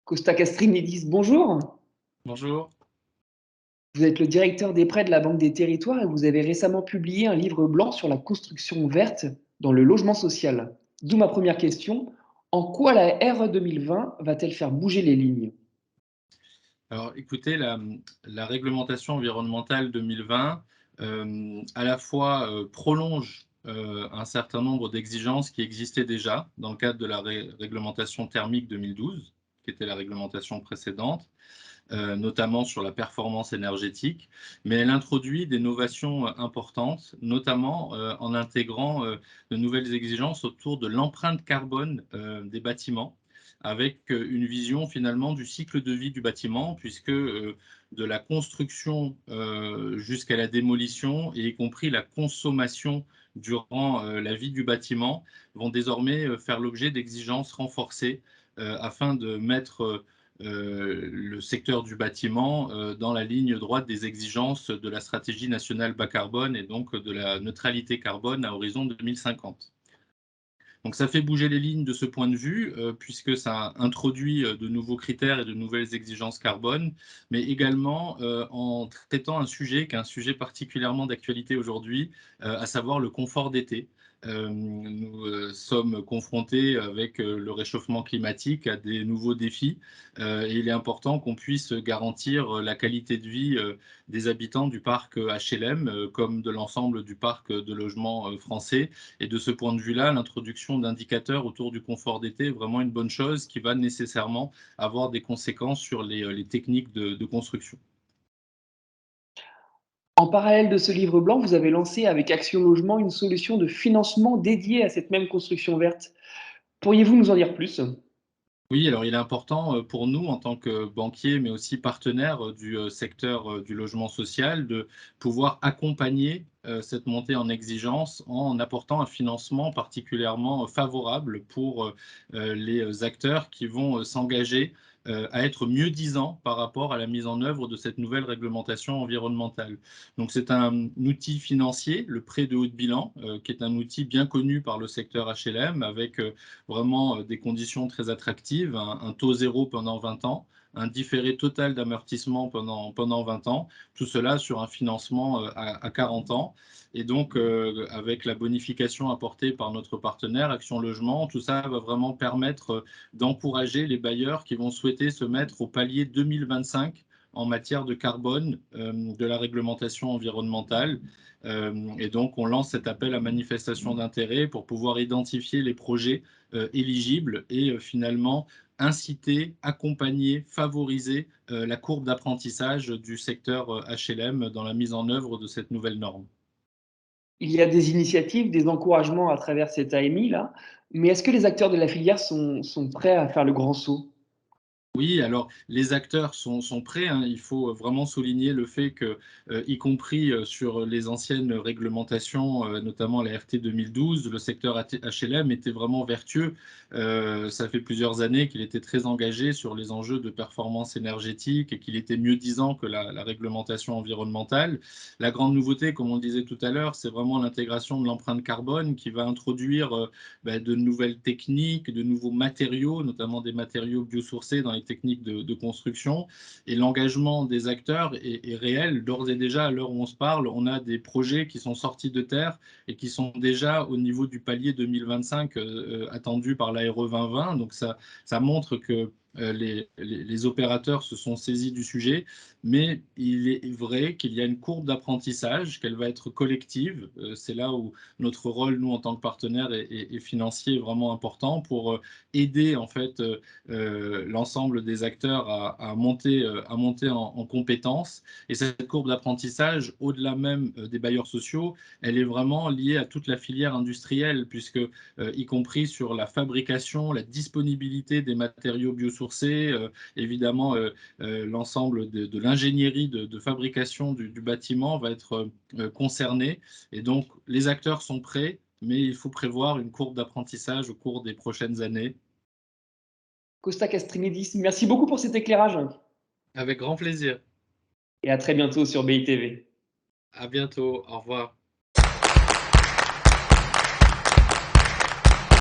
Costa Castrinidis, bonjour. Bonjour. Vous êtes le directeur des prêts de la Banque des Territoires et vous avez récemment publié un livre blanc sur la construction verte dans le logement social. D'où ma première question. En quoi la RE 2020 va-t-elle faire bouger les lignes? Alors écoutez, la réglementation environnementale 2020, à la fois, prolonge, un certain nombre d'exigences qui existaient déjà dans le cadre de la réglementation thermique 2012, qui était la réglementation précédente, notamment sur la performance énergétique, mais elle introduit des novations, importantes, notamment, en intégrant, de nouvelles exigences autour de l'empreinte carbone, des bâtiments, avec, une vision finalement du cycle de vie du bâtiment puisque, de la construction, jusqu'à la démolition et y compris la consommation durant, la vie du bâtiment vont désormais, faire l'objet d'exigences renforcées, afin de mettre, le secteur du bâtiment dans la ligne droite des exigences de la stratégie nationale bas carbone et donc de la neutralité carbone à horizon 2050. Donc ça fait bouger les lignes de ce point de vue, puisque ça introduit de nouveaux critères et de nouvelles exigences carbone, mais également en traitant un sujet qui est un sujet particulièrement d'actualité aujourd'hui, à savoir le confort d'été. Nous sommes confrontés avec le réchauffement climatique à des nouveaux défis et il est important qu'on puisse garantir la qualité de vie des habitants du parc HLM comme de l'ensemble du parc de logements français. Et de ce point de vue-là, l'introduction d'indicateurs autour du confort d'été est vraiment une bonne chose qui va nécessairement avoir des conséquences sur les techniques de construction. En parallèle de ce livre blanc, vous avez lancé avec Action Logement une solution de financement dédiée à cette même construction verte. Pourriez-vous nous en dire plus? Oui, alors il est important, pour nous en tant que banquiers, mais aussi partenaires, du, secteur, du logement social, de pouvoir accompagner, cette montée en exigence en apportant un financement particulièrement, favorable pour, les acteurs qui vont, s'engager, à être mieux-disants par rapport à la mise en œuvre de cette nouvelle réglementation environnementale. Donc c'est un outil financier, le prêt de haut de bilan, qui est un outil bien connu par le secteur HLM avec, vraiment des conditions très attractives, un taux zéro pendant 20 ans, un différé total d'amortissement pendant 20 ans, tout cela sur un financement à 40 ans. Et donc, avec la bonification apportée par notre partenaire Action Logement, tout ça va vraiment permettre d'encourager les bailleurs qui vont souhaiter se mettre au palier 2025 en matière de carbone de la réglementation environnementale. Et donc, on lance cet appel à manifestation d'intérêt pour pouvoir identifier les projets éligibles et finalement inciter, accompagner, favoriser la courbe d'apprentissage du secteur HLM dans la mise en œuvre de cette nouvelle norme. Il y a des initiatives, des encouragements à travers cette AMI là, mais est-ce que les acteurs de la filière sont prêts à faire le grand saut? Oui, alors les acteurs sont prêts, hein. Il faut vraiment souligner le fait que, y compris, sur les anciennes réglementations, notamment la RT 2012, le secteur HLM était vraiment vertueux. Ça fait plusieurs années qu'il était très engagé sur les enjeux de performance énergétique et qu'il était mieux-disant que la réglementation environnementale. La grande nouveauté, comme on le disait tout à l'heure, c'est vraiment l'intégration de l'empreinte carbone qui va introduire, de nouvelles techniques, de nouveaux matériaux, notamment des matériaux biosourcés dans les techniques de construction. Et l'engagement des acteurs est réel. D'ores et déjà, à l'heure où on se parle, on a des projets qui sont sortis de terre et qui sont déjà au niveau du palier 2025 attendu par l'ARE 2020. Donc ça montre que les opérateurs se sont saisis du sujet, mais il est vrai qu'il y a une courbe d'apprentissage, qu'elle va être collective. C'est là où notre rôle, nous, en tant que partenaire et financier, est vraiment important pour aider en fait l'ensemble des acteurs à monter en compétences. Et cette courbe d'apprentissage, au-delà même des bailleurs sociaux, elle est vraiment liée à toute la filière industrielle, puisque y compris sur la fabrication, la disponibilité des matériaux biosourcés, évidemment l'ensemble de l'ingénierie de fabrication du bâtiment va être concerné. Et donc les acteurs sont prêts, mais il faut prévoir une courbe d'apprentissage au cours des prochaines années. Costa Castrinidis, merci beaucoup pour cet éclairage Avec grand plaisir. et à très bientôt sur BITV. À bientôt. Au revoir.